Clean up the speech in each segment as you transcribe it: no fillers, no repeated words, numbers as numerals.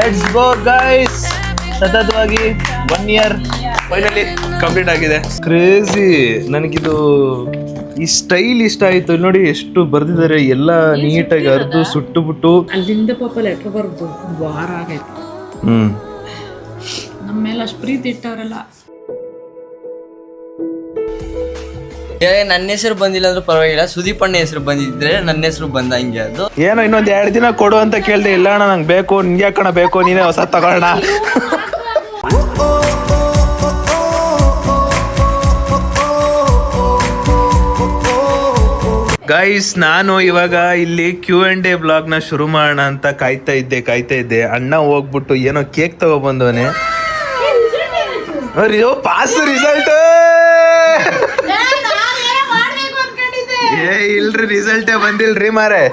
Let's go guys. ಸತತವಾಗಿ 1 year finally complete ಆಗಿದೆ. Crazy. ನನಗಿದು ಈ ಸ್ಟೈಲ್ ಇಷ್ಟ ಆಯ್ತು. ಇಲ್ಲಿ ನೋಡಿ ಎಷ್ಟು ಬರ್ದಿದ್ದಾರೆ, ಎಲ್ಲ ನೀಟಾಗಿ ಅರ್ದು ಸುಟ್ಟು ಬಿಟ್ಟು ಅಲ್ಲಿಂದ ಪಾಪ ಲೆಟರ್ ಬರ್ದು ವಾರ ಆಗೈತೆ. ನಮ್ಮ ಮೇಲೆ ಅಷ್ಟು ಪ್ರೀತಿ ಇಟ್ಟವ್ರಲ್ಲ. ನನ್ನ ಹೆಸರು ಬಂದಿಲ್ಲ ಅಂದ್ರೂ ಪರವಾಗಿಲ್ಲ, ಸುದೀಪ್ ಅಣ್ಣ ಹೆಸರು ಬಂದಿದ್ರೆ ನನ್ನ ಹೆಸರು ಬಂದ ಹಿಂಗೆ. ಅದು ಏನೋ ಇನ್ನೊಂದು 2 ದಿನ ಕೊಡು ಅಂತ ಕೇಳ್ದೆ. ಇಲ್ಲ ಅಣ್ಣ ನಂಗೆ ಬೇಕು, ನಿಂಗೆ ಯಾಕಣ ಬೇಕು, ನೀನೇ ಹೊಸ ತಗೋಣ. ಗೈಸ್, ನಾನು ಇವಾಗ ಇಲ್ಲಿ Q&A ಬ್ಲಾಗ್ನ ಶುರು ಮಾಡೋಣ ಅಂತ ಕಾಯ್ತಾ ಇದ್ದೆ. ಅಣ್ಣ ಹೋಗ್ಬಿಟ್ಟು ಏನೋ ಕೇಕ್ ತಗೊಬಂದವನೆ. ಪಾಸ್ ರಿಸಲ್ಟ್ ಇಲ್ರಿ, ರಿಸಲ್ಟೇ ಬಂದಿಲ್ರಿ ಮಾರೆ.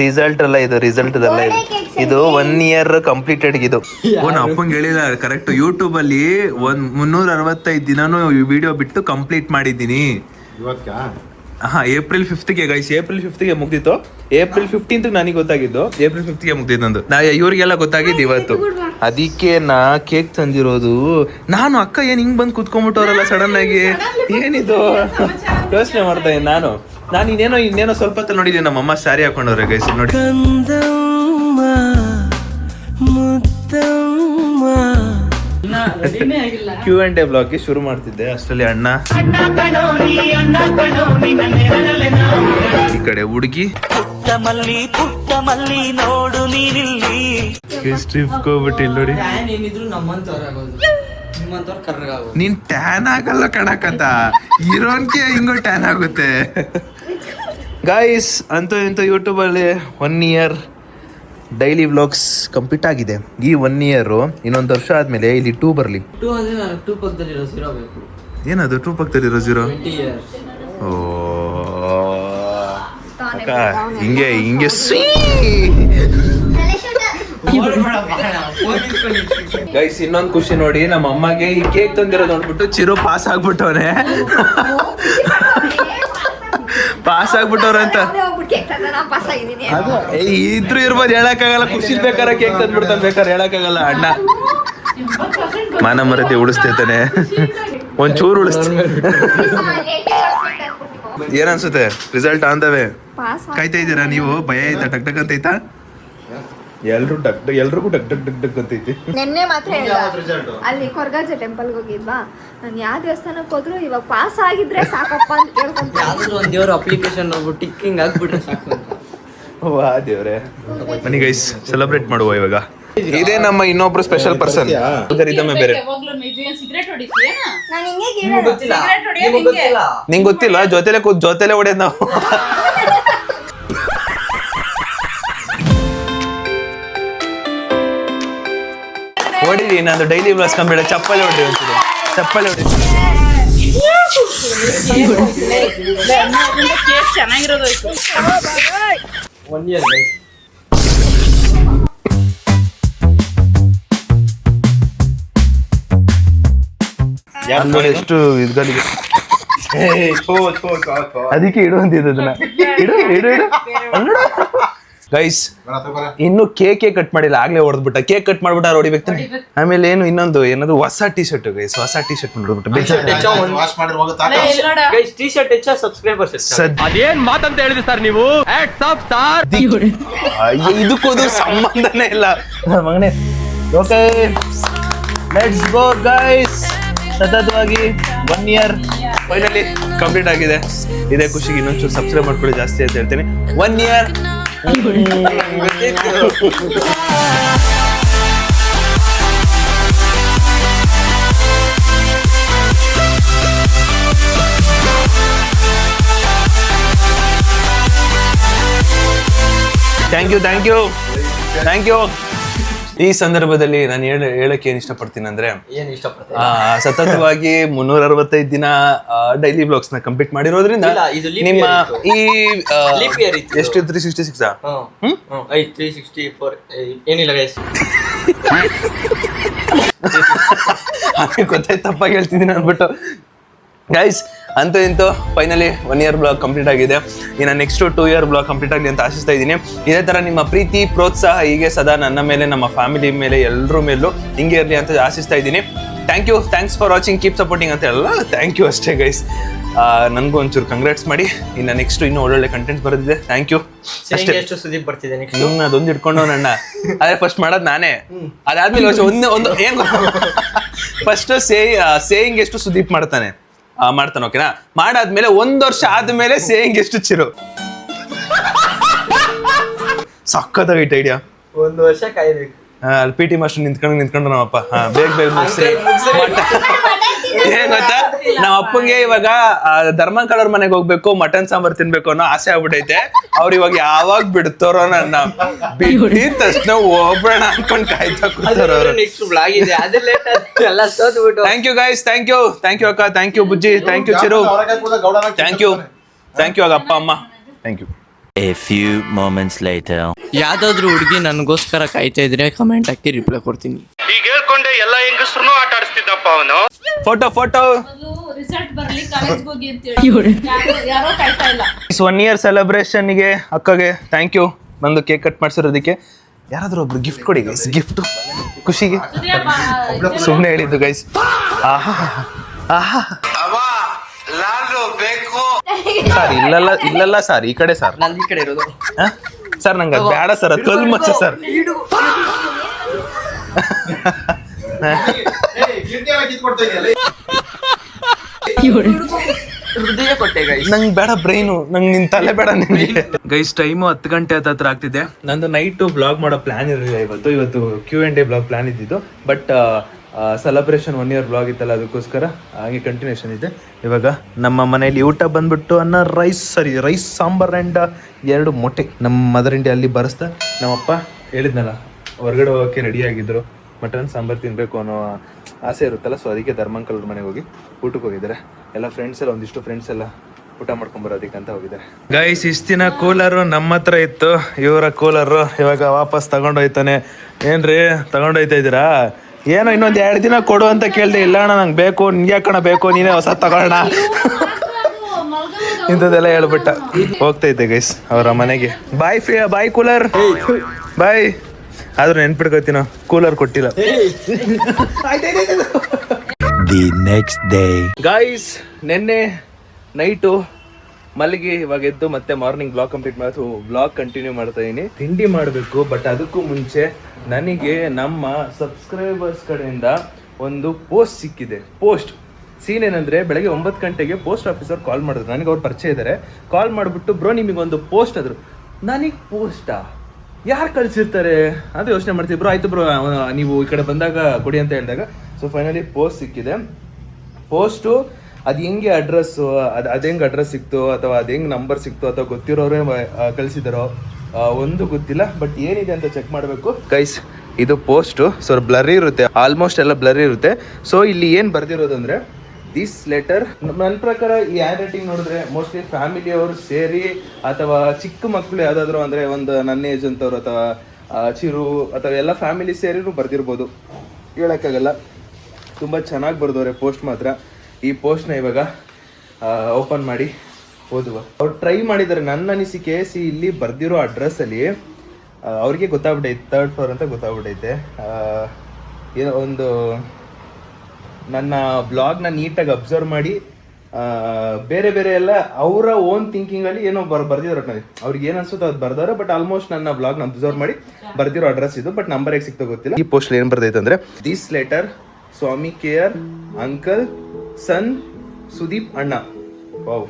ರಿಸಲ್ಟ್ ಅಲ್ಲ ಇದು, ಇದು 1 year ಕಂಪ್ಲೀಟೆಡ್. ಇದು ಅಪ್ಪಂಗೆ ಹೇಳಿದ ಕರೆಕ್ಟ್. ಯೂಟ್ಯೂಬ್ ಅಲ್ಲಿ 365 ದಿನಾನು ವಿಡಿಯೋ ಬಿಟ್ಟು ಕಂಪ್ಲೀಟ್ ಮಾಡಿದ್ದೀನಿ. ಏಪ್ರಿಲ್ 5ಗೆ ಗೈಸ್, ಏಪ್ರಿಲ್ 5ಗೆ ಮುಗ್ದಿತ್ತು. ಏಪ್ರಿಲ್ 15 ನನಗೆ ಗೊತ್ತಾಗಿದ್ದು, ಏಪ್ರಿಲ್ 5ಗೆ ಮುಗ್ದಿದ್ದು ನಂದು. ಇವ್ರಿಗೆಲ್ಲ ಗೊತ್ತಾಗಿದ್ದು ಇವತ್ತು. ಅದಕ್ಕೆ ನಾ ಕೇಕ್ ತಂದಿರೋದು. ನಾನು ಅಕ್ಕ ಏನ್ ಹಿಂಗ್ ಬಂದು ಕುತ್ಕೊಂಡ್ಬಿಟ್ಟವ್ರಲ್ಲ ಸಡನ್ ಆಗಿ, ಏನಿದು ಯೋಚನೆ ಮಾಡ್ತಾ ಇದ್ದೀನಿ ನಾನು ಇನ್ನೇನೋ ಸ್ವಲ್ಪ ಹೊತ್ತು ನೋಡಿದ್ದೀನಿ. ನಮ್ಮ ಅಮ್ಮ ಸ್ಯಾರಿ ಹಾಕೊಂಡವ್ರೆ ಗೈಸ್ ನೋಡಿ. Q&A ಬ್ಲಾಗ್ಗೆ ಶುರು ಮಾಡ್ತಿದ್ದೆ ಅಷ್ಟರಲ್ಲಿ ಅಣ್ಣ ಈ ಕಡೆ ಹುಡುಗಿ ನೋಡು ನೋಡಿ. ನೀನ್ ಟ್ಯಾನ್ ಆಗಲ್ಲ ಕಣಕಂತ, ಇರೋನ್ಗೆ ಹಿಂಗೋ ಟ್ಯಾನ್ ಆಗುತ್ತೆ. ಗೈಸ್, ಅಂತೂ ಇಂತೂ ಯೂಟ್ಯೂಬ್ ಅಲ್ಲಿ 1 year ಡೈಲಿ ವ್ಲಾಗ್ಸ್ ಕಂಪ್ಲೀಟ್ ಆಗಿದೆ. ಈ 1 year ಇನ್ನೊಂದು ವರ್ಷ ಆದ್ಮೇಲೆ ಇಲ್ಲಿ 2 ಬರ್ಲಿ. ಏನದು 2 ಪಕ್ಕದಲ್ಲಿರೋ 0? ಓ ಅಕ್ಕ, ಹಿಂಗೆ ಗೈಸ್, ಇನ್ನೊಂದು ಖುಷಿ ನೋಡಿ, ನಮ್ಮ ಅಮ್ಮಗೆ ಈ ಕೇಕ್ ತಂದಿರೋದು ನೋಡ್ಬಿಟ್ಟು ಚಿರು ಪಾಸ್ ಆಗ್ಬಿಟ್ಟವ್ರೆ. ಪಾಸ್ ಆಗ್ಬಿಟ್ಟವ್ರಂತ ಇದ್ರು ಇರ್ಬೋದು, ಹೇಳಕ್ಕಾಗಲ್ಲ. ಖುಷಿ ಬೇಕಾರೆ ಕೇಕ್ ತಂದ್ಬಿಡ್ತಾನೆ, ಬೇಕಾದ್ರೆ ಹೇಳಕ್ಕಾಗಲ್ಲ. ಅಣ್ಣ ಮಾನ ಮರತೆ ಉಳಿಸ್ತೇತಾನೆ, ಒಂಚೂರು ಉಳಿಸ್ತಾನೆ. ಏನನ್ಸುತ್ತೆ ರಿಸಲ್ಟ್ ಆಂದವೇ? ಕಾಯ್ತಾ ಇದ್ದೀರಾ ನೀವು? ಭಯ ಆಯ್ತಾ? ಟಕ್ ಟಕ್ ಅಂತ ಐತಾ? ಎಲ್ರಿಗೂ ಡಗ್ ಅಂತೈತಿ. ನೆನ್ನೆ ಮಾತ್ರ ಅಲ್ಲಿ ಕೊರಗಾಜೆ ಟೆಂಪಲ್ಗೆ ಹೋಗಿದ್ವಾ, ನಾನು ಯಾವ ದೇವಸ್ಥಾನಕ್ಕೆ ಹೋದ್ರು ಇವಾಗ ಪಾಸ್ ಆಗಿದ್ರೆ ಸಾಕಪ್ಪ ಅಂತ ಕೇಳ್ಕೊಂತೀನಿ. ಒಂದು ದೇವ್ರ ಅಪ್ಲಿಕೇಶನ್ ಟಿಕ್ಕಿಂಗ್ ಆಗ್ಬಿಟ್ರೆ ಸಾಕು ಅಂತ. ವಾ ದೇವ್ರೆ. ಬನ್ನಿ ಗೈಸ್, ಸೆಲೆಬ್ರೇಟ್ ಮಾಡುವ ಇವಾಗ. ಇದೇ ನಮ್ಮ ಇನ್ನೊಬ್ರು ಸ್ಪೆಷಲ್ ಪರ್ಸನ್. ಬೇರೆ ನಿಂಗೆ ಗೊತ್ತಿಲ್ಲ, ಜೊತೆಲೆ ಹೊಡೆಯೋದು ನಾವು. ಹೊಡಿರಿ, ನಾನು ಡೈಲಿ ಬ್ಲಾಗ್ಸ್ ಕಂಬೇಡ. ಚಪ್ಪಲಿ ಹೊಡ್ರಿ, ಚಪ್ಪಲಿ ಹೊಡಿ. ಚೆನ್ನಾಗಿರೋದು 1 year ಗೈಸ್. ಎಷ್ಟು ಇದ್ಗಳಿಗೆ ಅದಕ್ಕೆ ಇಡುವಂತಿದ್ದು ಅದನ್ನ ಇಡು. ಗೈಸ್, ಇನ್ನು ಕೇಕ್ ಕಟ್ ಮಾಡಿಲ್ಲ, ಆಗ್ಲೇ ಹೊಡೆದ್ಬಿಟ್ಟ. ಕೇಕ್ ಕಟ್ ಮಾಡ್ಬಿಟ್ಟ ಹೊಡಿಬೇಕು. ಆಮೇಲೆ ಏನದು ಹೊಸ ಟಿ ಶರ್ಟ್ ಗೈಸ್, ಹೊಸ ಟಿ ಶರ್ಟ್ ನೋಡ್ಬಿಟ್ಟು ಅದೇನ್ ಮಾತಂತ ಹೇಳಿದ್ರಿ ಸರ್ ನೀವು? ಇದಕ್ಕೋದು ಸಂಬಂಧನೇ ಇಲ್ಲ ಮಗನೇ. Okay, let's go guys. ಸತತವಾಗಿ 1 year ಫೈನಲಿ ಕಂಪ್ಲೀಟ್ ಆಗಿದೆ. ಇದೇ ಖುಷಿಗೆ ಇನ್ನೊಂಚೂರು ಸಬ್ಸ್ಕ್ರೈಬ್ ಮಾಡ್ಕೊಳ್ಳಿ ಜಾಸ್ತಿ ಅಂತ ಹೇಳ್ತೀನಿ. 1 year ಥ್ಯಾಂಕ್ ಯು. ಈ ಸಂದರ್ಭದಲ್ಲಿ ನಾನು ಹೇಳಕ್ಕೆ ಏನ್ ಇಷ್ಟಪಡ್ತೀನಿ ಅಂದ್ರೆ, ಸತತವಾಗಿ 365 ದಿನ ಡೈಲಿ ಬ್ಲಾಗ್ಸ್ ನ ಕಂಪ್ಲೀಟ್ ಮಾಡಿರೋದ್ರಿಂದ ನಿಮ್ಮ ಈ ಎಷ್ಟು 366 364 ಏನಿಲ್ಲ ಗೈಸ್. ಗೊತ್ತಾಯ್ತು, ತಪ್ಪಾಗಿ ಹೇಳ್ತಿದ್ದೀನಿ ಅನ್ಬಿಟ್ಟು. ಗೈಸ್, ಅಂತೂ ಇಂತೂ ಫೈನಲಿ 1 year ಬ್ಲಾಗ್ ಕಂಪ್ಲೀಟ್ ಆಗಿದೆ. ಇನ್ನು ನೆಕ್ಸ್ಟ್ 2 year ಬ್ಲಾಗ್ ಕಂಪ್ಲೀಟ್ ಆಗಲಿ ಅಂತ ಆಶಿಸ್ತಾ ಇದ್ದೀನಿ. ಇದೇ ಥರ ನಿಮ್ಮ ಪ್ರೀತಿ ಪ್ರೋತ್ಸಾಹ ಹೀಗೆ ಸದಾ ನನ್ನ ಮೇಲೆ, ನಮ್ಮ ಫ್ಯಾಮಿಲಿ ಮೇಲೆ, ಎಲ್ಲರ ಮೇಲೂ ಹಿಂಗೆ ಇರಲಿ ಅಂತ ಆಶಿಸ್ತಾ ಇದ್ದೀನಿ. Thanks for watching, keep supporting ಅಂತ ಎಲ್ಲ ಥ್ಯಾಂಕ್ ಯು ಅಷ್ಟೇ ಗೈಸ್. ನನಗೂ ಒಂಚೂರು ಕಂಗ್ರಾಟ್ಸ್ ಮಾಡಿ. ಇನ್ನು ನೆಕ್ಸ್ಟ್ ಇನ್ನೂ ಒಳ್ಳೊಳ್ಳೆ ಕಂಟೆಂಟ್ ಬರೋದಿದೆ. ಥ್ಯಾಂಕ್ ಯು ಅಷ್ಟೇ. ಎಷ್ಟು ಸುದೀಪ್ ಬರ್ತಿದೆ ನೆಕ್ಸ್ಟ್? ಅದೊಂದು ಇಟ್ಕೊಂಡು ನನ್ನ ಅದೇ ಫಸ್ಟ್ ಮಾಡೋದು ನಾನೇ. ಅದಾದ್ಮೇಲೆ ಒಂದು ಏನು ಫಸ್ಟ್ ಸೇಯಿಂಗ್ ಎಷ್ಟು ಸುದೀಪ್ ಮಾಡ್ತಾನೆ ಓಕೆನಾ. ಮಾಡಾದ್ಮೇಲೆ 1 ವರ್ಷ ಆದ್ಮೇಲೆ ಸೇಯಿಂಗ್ ಎಷ್ಟು ಚಿರು. ಸಕ್ಕತ್ತಾಗೈತೆ ಐಡಿಯಾ. 1 ವರ್ಷ ಕಾಯ್ಬೇಕು. ಅಲ್ಲಿ ಪಿ ಟಿ ಮಾಸ್ಟರ್ ನಿಂತ್ಕೊಂಡು ನಮ್ಮಪ್ಪ ಬೇಗ ಮುಗಿಸ್ರಿ. ಏನ್ ಗೊತ್ತಾ, ನಮ್ಮ ಅಪ್ಪಂಗೆ ಇವಾಗ ಧರ್ಮಂಕಳವ್ರ ಮನೆಗೆ ಹೋಗ್ಬೇಕು, ಮಟನ್ ಸಾಂಬಾರ್ ತಿನ್ಬೇಕು ಅನ್ನೋ ಆಸೆ ಆಗ್ಬಿಟ್ಟೈತೆ. ಅವ್ರು ಇವಾಗ ಯಾವಾಗ ಬಿಡ್ತಾರೋ ನನ್ನ ಬಿಟ್ಟಿದ ತಕ್ಷಣ ಹೋಗ್ಬೇಡ ಅನ್ಕೊಂಡ್ ಕಾಯ್ತಾ ಕೂತಾರ ಅವ್ರು. ನೆಕ್ಸ್ಟ್ ಬ್ಲಾಗ್ ಇದೆ, ಅದು ಲೇಟ್ ಎಲ್ಲ ಸೋತ್ಬಿಟ್ಟು. Thank you guys, thank you ಅಕ್ಕ, thank you Bujji, thank you Chiru, thank you ಆಗ ಅಪ್ಪ ಅಮ್ಮ, thank you. A few moments later. ಯಾವ್ದಾದ್ರು ಹುಡುಗಿ ನನಗೋಸ್ಕರ ಕಾಯ್ತಾ ಇದ್ರೆ ಕಮೆಂಟ್ ಹಾಕಿ ರಿಪ್ಲೈ ಕೊಡ್ತೀನಿ. ಈಗ ಹೇಳ್ಕೊಂಡೆ ಎಲ್ಲ ಹೆಂಗಸ್ರು ಆಟ ಆಡಿಸ್ತಿದ್ದಪ್ಪ ಅವನು. ಫೋಟೋ ರಿಸಲ್ಟ್ ಬರ್ಲಿ ಕಾಲೇಜ್ಗೆ ಹೋಗಿ ಅಂತ ಹೇಳಿ ಯಾರೋ ಕಾಯ್ತಾ ಇಲ್ಲ. 1 year ಸೆಲೆಬ್ರೇಷನ್ಗೆ ಅಕ್ಕಗೆ ಥ್ಯಾಂಕ್ ಯು. ಬಂದು ಕೇಕ್ ಕಟ್ ಮಾಡಿಸಿರೋದಕ್ಕೆ. ಯಾರಾದ್ರೂ ಒಬ್ರು ಗಿಫ್ಟ್ ಕೊಡಿ ಗೈಸ್, ಗಿಫ್ಟ್ ಖುಷಿಗೆ ಸುಮ್ಮನೆ ಹೇಳಿದ್ದು ಗೈಸ್. ಸರ್ ಇಲ್ಲಲ್ಲ ಸರ್, ಈ ಕಡೆ ಸರ್, ನಂದು ಈ ಕಡೆ ಇರೋದು ಸರ್. ನಂಗೆ ಅದು ಬೇಡ ಸರ್, ಅದು ಕಲ್ ಮಚ್ಚ ಸರ್. ಹೃದಯ ಕೊಟ್ಟೆ ಗೈಸ್. ನಂಗೆ ಬೇಡ ಬ್ರೈನು, ನಂಗೆ ನಿನ್ ತಲೆ ಬೇಡ ನಿಮಗೆ. ಗೈಸ್ ಟೈಮು 10 ಗಂಟೆ ಹತ್ರ ಆಗ್ತಿದೆ. ನಂದು ನೈಟು ಬ್ಲಾಗ್ ಮಾಡೋ ಪ್ಲಾನ್ ಇರಲಿಲ್ಲ ಇವತ್ತು Q&A ಬ್ಲಾಗ್ ಪ್ಲಾನ್ ಇದ್ದಿದ್ದು. ಬಟ್ ಸೆಲೆಬ್ರೇಷನ್ 1 year ಬ್ಲಾಗ್ ಇತ್ತಲ್ಲ, ಅದಕ್ಕೋಸ್ಕರ ಹಾಗೆ ಕಂಟಿನ್ಯೂಷನ್ ಇದೆ. ಇವಾಗ ನಮ್ಮ ಮನೆಯಲ್ಲಿ ಊಟ ಬಂದ್ಬಿಟ್ಟು ರೈಸ್ ಸಾಂಬಾರ್ ಆ್ಯಂಡ್ 2 ಮೊಟ್ಟೆ. ನಮ್ಮ ಮದರ್ ಇಂಡಿಯಾ ಅಲ್ಲಿ ಬರೆಸ್ತಾ ನಮ್ಮಪ್ಪ ಹೇಳಿದ್ನಲ್ಲ, ಹೊರಗಡೆ ಹೋಗೋಕ್ಕೆ ರೆಡಿ ಆಗಿದ್ರು. ಮಟನ್ ಸಾಂಬಾರ್ ತಿನ್ಬೇಕು ಅನ್ನೋ ಆಸೆ ಇರುತ್ತಲ್ಲ, ಸೊ ಅದಕ್ಕೆ ಧರ್ಮಂಕಲ್ ಮನೆಗೆ ಹೋಗಿ ಊಟಕ್ಕೆ ಹೋಗಿದ್ದಾರೆ. ಎಲ್ಲ ಫ್ರೆಂಡ್ಸ್ ಎಲ್ಲ ಒಂದಿಷ್ಟು ಫ್ರೆಂಡ್ಸ್ ಎಲ್ಲ ಊಟ ಮಾಡ್ಕೊಂಬರೋದಕ್ಕಂತ ಹೋಗಿದ್ದಾರೆ. ಗೈಸ್ ಇಷ್ಟು ದಿನ ಕೂಲರು ನಮ್ಮ ಹತ್ರ ಇತ್ತು, ಇವರ ಕೂಲರು ಇವಾಗ ವಾಪಸ್ ತಗೊಂಡೋಯ್ತಾನೆ. ಏನ್ರಿ ತಗೊಂಡೋಯ್ತಾ ಇದ್ದೀರಾ? ಏನೋ ಇನ್ನೊಂದು 2 ದಿನ ಕೊಡು ಅಂತ ಕೇಳ್ದೆ. ಇಲ್ಲ ಅಣ್ಣ ನಂಗೆ ಬೇಕು, ನಿನ್ಗೆ ಯಾಕಣ ಬೇಕು, ನೀನೇ ಹೊಸ ತಗೋಣ ಇಂಥದ್ದೆಲ್ಲ ಹೇಳ್ಬಿಟ್ಟ. ಹೋಗ್ತೈತೆ ಗೈಸ್ ಅವರ ಮನೆಗೆ. ಬಾಯ್ ಕೂಲರ್, ಬಾಯ್. ಆದ್ರೂ ನೆನ್ಪಿಡ್ಕೋತೀನೋ, ಕೂಲರ್ ಕೊಟ್ಟಿಲ್ಲ. The next day. ಗಾಯ್ಸ್ ನೆನ್ನೆ ನೈಟು ಮಲಗಿ ಇವಾಗ ಎದ್ದು ಮತ್ತೆ ಮಾರ್ನಿಂಗ್ ಬ್ಲಾಗ್ ಕಂಪ್ಲೀಟ್ ಮಾಡಿ ಬ್ಲಾಗ್ ಕಂಟಿನ್ಯೂ ಮಾಡ್ತಾ ಇದೀನಿ. ತಿಂಡಿ ಮಾಡಬೇಕು. ಬಟ್ ಅದಕ್ಕೂ ಮುಂಚೆ ನನಗೆ ನಮ್ಮ ಸಬ್ಸ್ಕ್ರೈಬರ್ಸ್ ಕಡೆಯಿಂದ ಒಂದು ಪೋಸ್ಟ್ ಸಿಕ್ಕಿದೆ. ಪೋಸ್ಟ್ ಸೀನ್ ಏನಂದ್ರೆ, ಬೆಳಗ್ಗೆ 9 ಗಂಟೆಗೆ ಪೋಸ್ಟ್ ಆಫೀಸರ್ ಕಾಲ್ ಮಾಡಿದ್ರು. ನನಗೆ ಅವ್ರು ಪರಿಚಯ ಇದ್ದಾರೆ. ಕಾಲ್ ಮಾಡಿಬಿಟ್ಟು ಬ್ರೋ ನಿಮಗೊಂದು ಪೋಸ್ಟ್ ಆದ್ರು. ನನಗೆ ಪೋಸ್ಟಾ, ಯಾರು ಕಳ್ಸಿರ್ತಾರೆ ಅಂತ ಯೋಚನೆ ಮಾಡ್ತೀವಿ. ಬ್ರೋ ಆಯ್ತು ಬ್ರೋ, ನೀವು ಈ ಕಡೆ ಬಂದಾಗ ಕೊಡಿ ಅಂತ ಹೇಳಿದಾಗ ಸೊ ಫೈನಲಿ ಪೋಸ್ಟ್ ಸಿಕ್ಕಿದೆ. ಪೋಸ್ಟು ಅದು ಹೆಂಗೆ ಅಡ್ರೆಸ್ಸು, ಅದು ಹೆಂಗೆ ಅಡ್ರೆಸ್ ಸಿಕ್ತು ಅಥವಾ ಅದು ಹೆಂಗೆ ನಂಬರ್ ಸಿಕ್ತು ಅಥವಾ ಗೊತ್ತಿರೋರೇ ಕಳಿಸಿದಾರೋ ಒಂದು ಗೊತ್ತಿಲ್ಲ. ಬಟ್ ಏನಿದೆ ಅಂತ ಚೆಕ್ ಮಾಡಬೇಕು ಗೈಸ್. ಇದು ಪೋಸ್ಟು ಸೊ ಬ್ಲರ್ ಇರುತ್ತೆ, ಆಲ್ಮೋಸ್ಟ್ ಎಲ್ಲ ಬ್ಲರ್ ಇರುತ್ತೆ. ಸೊ ಇಲ್ಲಿ ಏನು ಬರ್ದಿರೋದು ಅಂದರೆ, ದಿಸ್ ಲೆಟರ್, ನನ್ನ ಪ್ರಕಾರ ಈ ಹ್ಯಾಂಡ್ ರೈಟಿಂಗ್ ನೋಡಿದ್ರೆ ಮೋಸ್ಟ್ಲಿ ಫ್ಯಾಮಿಲಿಯವರು ಸೇರಿ ಅಥವಾ ಚಿಕ್ಕ ಮಕ್ಕಳು ಯಾವುದಾದ್ರು ಅಂದರೆ ಒಂದು ನನ್ನ ಏಜ್ ಅಂತವ್ರು ಅಥವಾ ಚಿರು ಅಥವಾ ಎಲ್ಲ ಫ್ಯಾಮಿಲಿ ಸೇರಿನೂ ಬರ್ದಿರ್ಬೋದು, ಹೇಳೋಕ್ಕಾಗಲ್ಲ. ತುಂಬ ಚೆನ್ನಾಗಿ ಬರ್ದವ್ರೆ ಪೋಸ್ಟ್ ಮಾತ್ರ. ಈ ಪೋಸ್ಟ್ನ ಇವಾಗ ಓಪನ್ ಮಾಡಿ ಓದುವ. ಅವ್ರು ಟ್ರೈ ಮಾಡಿದ್ದಾರೆ. ನನ್ನ ಅನಿಸಿಕೆ ಇಲ್ಲಿ ಬರ್ದಿರೋ ಅಡ್ರೆಸ್ಸಲ್ಲಿ ಅವ್ರಿಗೆ ಗೊತ್ತಾಗ್ಬಿಟ್ಟೈತೆ, 3rd floor ಅಂತ ಗೊತ್ತಾಗ್ಬಿಟ್ಟೈತೆ. ಏನೋ ಒಂದು ನನ್ನ ಬ್ಲಾಗ್ನ ನೀಟಾಗಿ ಅಬ್ಸರ್ವ್ ಮಾಡಿ ಬೇರೆ ಬೇರೆ ಎಲ್ಲ ಅವರ ಓನ್ ಥಿಂಕಿಂಗಲ್ಲಿ ಏನೋ ಬರ್ದಿರೋ ನನಗೆ ಅವ್ರಿಗೆ ಏನು ಅನ್ಸುತ್ತೋ ಅದು ಬರ್ದಾರೆ. ಬಟ್ ಆಲ್ಮೋಸ್ಟ್ ನನ್ನ ಬ್ಲಾಗ್ನ ಅಬ್ಸರ್ವ್ ಮಾಡಿ ಬರ್ದಿರೋ ಅಡ್ರೆಸ್ ಇದು. ಬಟ್ ನಂಬರ್ ಹೇಗೆ ಸಿಕ್ತೋ ಗೊತ್ತಿಲ್ಲ. ಈ ಪೋಸ್ಟ್ ಏನು ಬರ್ದೈತೆ ಅಂದರೆ, this letter Swami care uncle son Sudeep ಅಣ್ಣ. Wow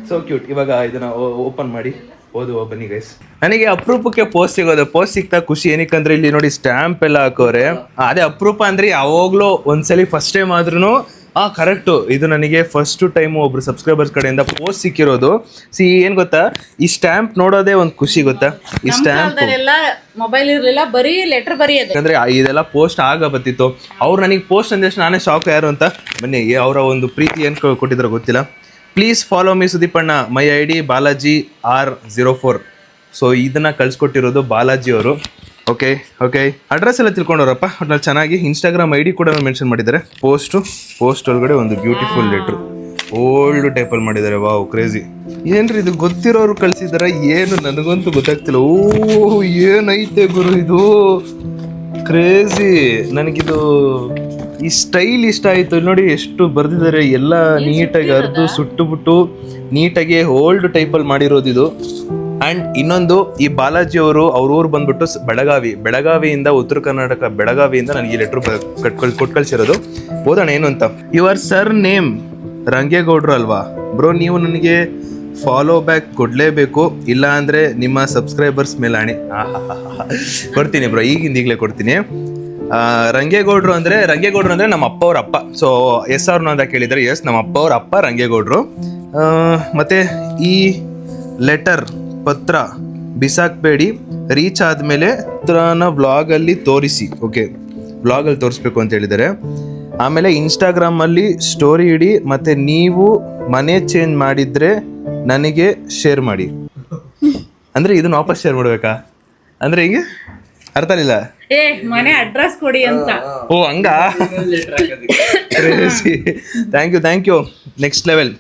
so cute. ಇವಾಗ ಇದನ್ನ ಓಪನ್ ಮಾಡಿ ಓದುವ ಬನ್ನಿ ಗೈಸ್. ನನಗೆ ಅಪರೂಪಕ್ಕೆ ಪೋಸ್ಟ್ ಸಿಗೋದು. ಪೋಸ್ಟ್ ಸಿಗ್ತಾ ಖುಷಿ ಏನಕ್ಕಂದ್ರೆ ಇಲ್ಲಿ ನೋಡಿ ಸ್ಟ್ಯಾಂಪ್ ಎಲ್ಲ ಹಾಕೋರೆ. ಅದೇ ಅಪರೂಪ ಅಂದ್ರೆ ಯಾವಾಗ್ಲೂ ಒಂದ್ಸಲಿ ಫಸ್ಟ್ ಟೈಮ್ ಆದ್ರೂ ಕರೆಕ್ಟು. ಇದು ನನಗೆ ಫಸ್ಟ್ ಟೈಮ್ ಒಬ್ರು ಸಬ್ಸ್ಕ್ರೈಬರ್ಸ್ ಕಡೆಯಿಂದ ಪೋಸ್ಟ್ ಸಿಕ್ಕಿರೋದು. ಏನ್ ಗೊತ್ತಾ, ಈ ಸ್ಟ್ಯಾಂಪ್ ನೋಡೋದೇ ಒಂದು ಖುಷಿ ಗೊತ್ತಾ. ಈ ಸ್ಟ್ಯಾಂಪ್ ಮೊಬೈಲ್ ಇರ್ಲಿಲ್ಲ, ಬರೀ ಲೆಟರ್ ಬರೆಯೋದು. ಯಾಕಂದ್ರೆ ಇದೆಲ್ಲ ಪೋಸ್ಟ್ ಆಗ ಬತ್ತಿತ್ತು. ಅವ್ರು ನನಗೆ ಪೋಸ್ಟ್ ಅಂದ ನಾನೇ ಶಾಕ್ ಯಾರು ಅಂತ. ಬನ್ನಿ ಅವರ ಒಂದು ಪ್ರೀತಿ ಏನು ಕೊಟ್ಟಿದ್ರು ಗೊತ್ತಿಲ್ಲ. ಪ್ಲೀಸ್ ಫಾಲೋ ಮೀ ಸುದೀಪಣ್ಣ, my ID Balaji R04. So ಇದನ್ನ ಕಳ್ಸಿಕೊಟ್ಟಿರೋದು ಬಾಲಾಜಿ ಅವರು. ಓಕೆ ಅಡ್ರೆಸ್ ಎಲ್ಲ ತಿಳ್ಕೊಂಡವ್ರಪ್ಪ. ಒಟ್ನಲ್ಲಿ ಚೆನ್ನಾಗಿ ಇನ್ಸ್ಟಾಗ್ರಾಮ್ ID ಕೂಡ ಮೆನ್ಷನ್ ಮಾಡಿದ್ದಾರೆ. ಪೋಸ್ಟ್ ಒಳಗಡೆ ಒಂದು ಬ್ಯೂಟಿಫುಲ್ ಲೆಟ್ರು. ಓಲ್ಡ್ ಟೈಪಲ್ಲಿ ಮಾಡಿದ್ದಾರೆ. Wow crazy. ಏನ್ರಿ ಇದು ಗೊತ್ತಿರೋರು ಕಳ್ಸಿದಾರ ಏನು ನನಗಂತೂ ಗೊತ್ತಾಗ್ತಿಲ್ಲ. ಓ ಏನೈತೆ ಗುರು ಇದು, ಕ್ರೇಜಿ. ನನಗಿದು ಈ ಸ್ಟೈಲ್ ಇಷ್ಟ ಆಯ್ತು. ಇಲ್ಲಿ ನೋಡಿ ಎಷ್ಟು ಬರ್ದಿದ್ದಾರೆ, ಎಲ್ಲ ನೀಟಾಗಿ ಅರ್ದು ಸುಟ್ಟುಬಿಟ್ಟು ನೀಟಾಗಿ ಓಲ್ಡ್ ಟೈಪಲ್ಲಿ ಮಾಡಿರೋದು ಇದು. ಆ್ಯಂಡ್ ಇನ್ನೊಂದು, ಈ ಬಾಲಾಜಿ ಅವರು ಅವ್ರ ಊರು ಬಂದ್ಬಿಟ್ಟು ಬೆಳಗಾವಿಯಿಂದ ಉತ್ತರ ಕರ್ನಾಟಕ ಬೆಳಗಾವಿಯಿಂದ ನನಗೆ ಈ ಲೆಟ್ರ್ ಕೊಟ್ಟು ಕಳ್ಸಿರೋದು. ಓದೋಣ ಏನು ಅಂತ. ಯುವರ್ ಸರ್ ನೇಮ್ ರಂಗೇಗೌಡ್ರು ಅಲ್ವಾ ಬ್ರೋ, ನೀವು ನನಗೆ ಫಾಲೋ ಬ್ಯಾಕ್ ಕೊಡಲೇಬೇಕು, ಇಲ್ಲ ಅಂದರೆ ನಿಮ್ಮ ಸಬ್ಸ್ಕ್ರೈಬರ್ಸ್ ಮೇಲೆ ಆಣೆ. ಕೊಡ್ತೀನಿ ಬ್ರೋ, ಈಗಲೇ ಕೊಡ್ತೀನಿ. ರಂಗೇಗೌಡ್ರು ಅಂದರೆ ನಮ್ಮ ಅಪ್ಪ ಅವ್ರ ಅಪ್ಪ. ಸೊ ಎಸ್ ಅವ್ರನ್ನ ಅಂತ ಕೇಳಿದರೆ ಎಸ್, ನಮ್ಮ ಅಪ್ಪ ಅವ್ರ ಅಪ್ಪ ರಂಗೇಗೌಡ್ರು. ಮತ್ತು ಈ ಲೆಟರ್ ಪತ್ರ ಬಿಸಾಕಬೇಡಿ, ರೀಚ್ ಆದಮೇಲೆ ಪತ್ರನ ವ್ಲಾಗಲ್ಲಿ ತೋರಿಸಿ. ಓಕೆ, ವ್ಲಾಗಲ್ಲಿ ತೋರಿಸ್ಬೇಕು ಅಂತ ಹೇಳಿದ್ದಾರೆ. ಆಮೇಲೆ ಇನ್ಸ್ಟಾಗ್ರಾಮಲ್ಲಿ ಸ್ಟೋರಿ ಇಡಿ, ಮತ್ತು ನೀವು ಮನೆ ಚೇಂಜ್ ಮಾಡಿದರೆ ನನಗೆ ಶೇರ್ ಮಾಡಿ. ಅಂದರೆ ಇದನ್ನ ವಾಪಸ್ ಶೇರ್ ಮಾಡಬೇಕಾ ಅಂದರೆ ಹಿಂಗೆ ಅರ್ಥ ಇಲ್ಲ. ಮನೆ ಅಡ್ರೆಸ್ ಕೊಡಿ ಅಂತ. ಓ ಹಂಗ. Thank you. Next level.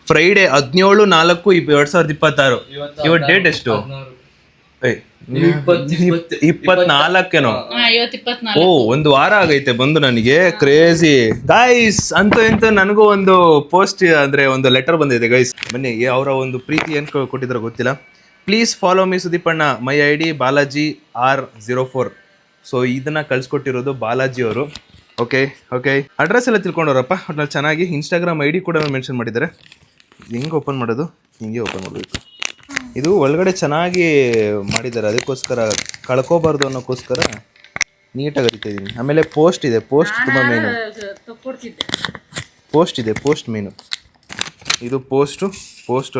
Friday 17/4/2026. ಇವತ್ತು ಡೇಟ್ ಎಷ್ಟು? 24. ಓ, ಒಂದು ವಾರ ಆಗೈತೆ ಬಂದು ನನಗೆ. Crazy guys. ಅಂತೂ ಎಂತೂ ನನಗೂ ಒಂದು ಪೋಸ್ಟ್ ಅಂದ್ರೆ ಒಂದು ಲೆಟರ್ ಬಂದಿದೆ ಗೈಸ್. ಬನ್ನಿ, ಅವರ ಒಂದು ಪ್ರೀತಿ ಏನು ಕೊಟ್ಟಿದ್ರು ಗೊತ್ತಿಲ್ಲ. ಪ್ಲೀಸ್ ಫಾಲೋ ಮೀ ಸುದೀಪಣ್ಣ, my ID Balaji R04. So ಇದನ್ನ ಕಳ್ಸಿಕೊಟ್ಟಿರೋದು ಬಾಲಾಜಿ ಅವರು. ಓಕೆ, ಅಡ್ರೆಸ್ ಎಲ್ಲ ತಿಳ್ಕೊಂಡವ್ರಪ್ಪ. ಒಟ್ನಲ್ಲಿ ಚೆನ್ನಾಗಿ ಇನ್ಸ್ಟಾಗ್ರಾಮ್ ID ಕೂಡ ಮೆನ್ಷನ್ ಮಾಡಿದ್ದಾರೆ. ಹೆಂಗೆ ಓಪನ್ ಮಾಡೋದು? ಹಿಂಗೆ ಓಪನ್ ಮಾಡಬೇಕು. ಇದು ಒಳಗಡೆ ಚೆನ್ನಾಗಿ ಮಾಡಿದ್ದಾರೆ, ಅದಕ್ಕೋಸ್ಕರ ಕಳ್ಕೋಬಾರ್ದು ಅನ್ನೋಕ್ಕೋಸ್ಕರ ನೀಟಾಗಿ ಅರಿತಾ ಇದ್ದೀನಿ. ಆಮೇಲೆ ಪೋಸ್ಟ್ ಇದೆ, ಪೋಸ್ಟ್ ತುಂಬ ಮೇನು. ಪೋಸ್ಟ್ ಮೇನು ಇದು. ಪೋಸ್ಟ್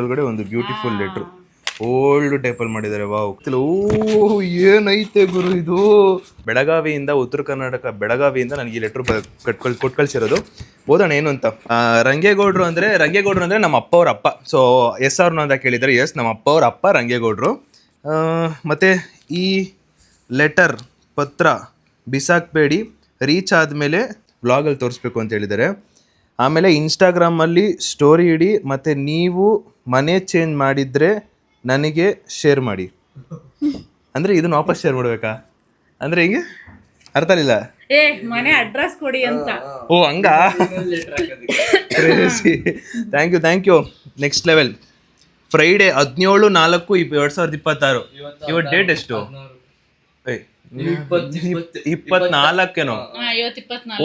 ಒಳಗಡೆ ಒಂದು ಬ್ಯೂಟಿಫುಲ್ ಲೆಟ್ರು ಓಲ್ಡ್ ಟೈಪಲ್ಲಿ ಮಾಡಿದ್ದಾರೆ. ವಾವ್, ಓ ಏನೈತೆ ಗುರು ಇದು. ಬೆಳಗಾವಿಯಿಂದ ಉತ್ತರ ಕರ್ನಾಟಕ ಬೆಳಗಾವಿಯಿಂದ ನನಗೆ ಈ ಲೆಟ್ರ್ ಕೊಟ್ಟು ಕಳ್ಸಿರೋದು. ಓದೋಣ ಏನು ಅಂತ. ರಂಗೇಗೌಡ್ರು ಅಂದರೆ ನಮ್ಮ ಅಪ್ಪ ಅವ್ರ ಅಪ್ಪ. ಸೊ ಎಸ್ ಅವ್ರನ್ನ ಅಂತ ಕೇಳಿದರೆ ಎಸ್, ನಮ್ಮ ಅಪ್ಪ ಅವ್ರ ಅಪ್ಪ ರಂಗೇಗೌಡರು. ಮತ್ತು ಈ ಲೆಟರ್ ಪತ್ರ ಬಿಸಾಕಬೇಡಿ, ರೀಚ್ ಆದಮೇಲೆ ವ್ಲಾಗಲ್ಲಿ ತೋರಿಸ್ಬೇಕು ಅಂತ ಹೇಳಿದ್ದಾರೆ. ಆಮೇಲೆ ಇನ್ಸ್ಟಾಗ್ರಾಮಲ್ಲಿ ಸ್ಟೋರಿ ಇಡಿ, ಮತ್ತು ನೀವು ಮನೆ ಚೇಂಜ್ ಮಾಡಿದರೆ ನನಗೆ ಶೇರ್ ಮಾಡಿ. ಅಂದರೆ ಇದನ್ನ ವಾಪಸ್ ಶೇರ್ ಮಾಡಬೇಕಾ ಅಂದರೆ ಹಿಂಗೆ ಅರ್ಥ ಇಲ್ಲ. ಮನೆ ಅಡ್ರೆಸ್ ಕೊಡಿ ಅಂತ. ಓ ಹಂಗ. Thank you. Next level. Friday 17/4/2026. ಇವತ್ತು ಡೇಟ್ ಎಷ್ಟು? 24.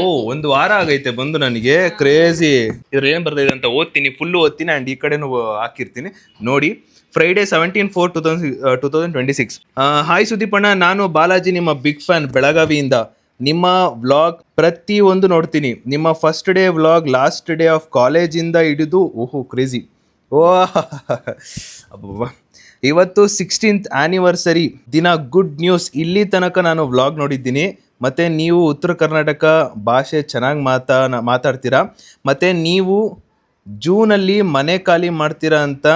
ಓ, ಒಂದು ವಾರ ಆಗೈತೆ ಬಂದು ನನಗೆ. ಕ್ರೇಜಿ. ಇವ್ರು ಏನು ಬರ್ದಿದೆ ಅಂತ ಓದ್ತೀನಿ, ಫುಲ್ಲು ಓದ್ತೀನಿ. ಆ್ಯಂಡ್ ಈ ಕಡೆನೂ ಹಾಕಿರ್ತೀನಿ ನೋಡಿ. ಫ್ರೈಡೆ 17/4/2026. ಹಾಯ್ ಸುದೀಪಣ್ಣ, ನಾನು ಬಾಲಾಜಿ, ನಿಮ್ಮ ಬಿಗ್ ಫ್ಯಾನ್ ಬೆಳಗಾವಿಯಿಂದ. ನಿಮ್ಮ ವ್ಲಾಗ್ ಪ್ರತಿಯೊಂದು ನೋಡ್ತೀನಿ. ನಿಮ್ಮ first day vlog, last day of ಕಾಲೇಜಿಂದ ಹಿಡಿದು ಕ್ರೇಜಿ. ಅಬ್ಬಬ್ಬ. ಇವತ್ತು 16th ಆ್ಯನಿವರ್ಸರಿ ದಿನ. Good news. ಇಲ್ಲಿ ತನಕ ನಾನು ವ್ಲಾಗ್ ನೋಡಿದ್ದೀನಿ. ಮತ್ತು ನೀವು ಉತ್ತರ ಕರ್ನಾಟಕ ಭಾಷೆ ಚೆನ್ನಾಗಿ ಮಾತಾಡ್ತೀರಾ. ಮತ್ತು ನೀವು ಜೂನಲ್ಲಿ ಮನೆ ಖಾಲಿ ಮಾಡ್ತೀರಾ ಅಂತ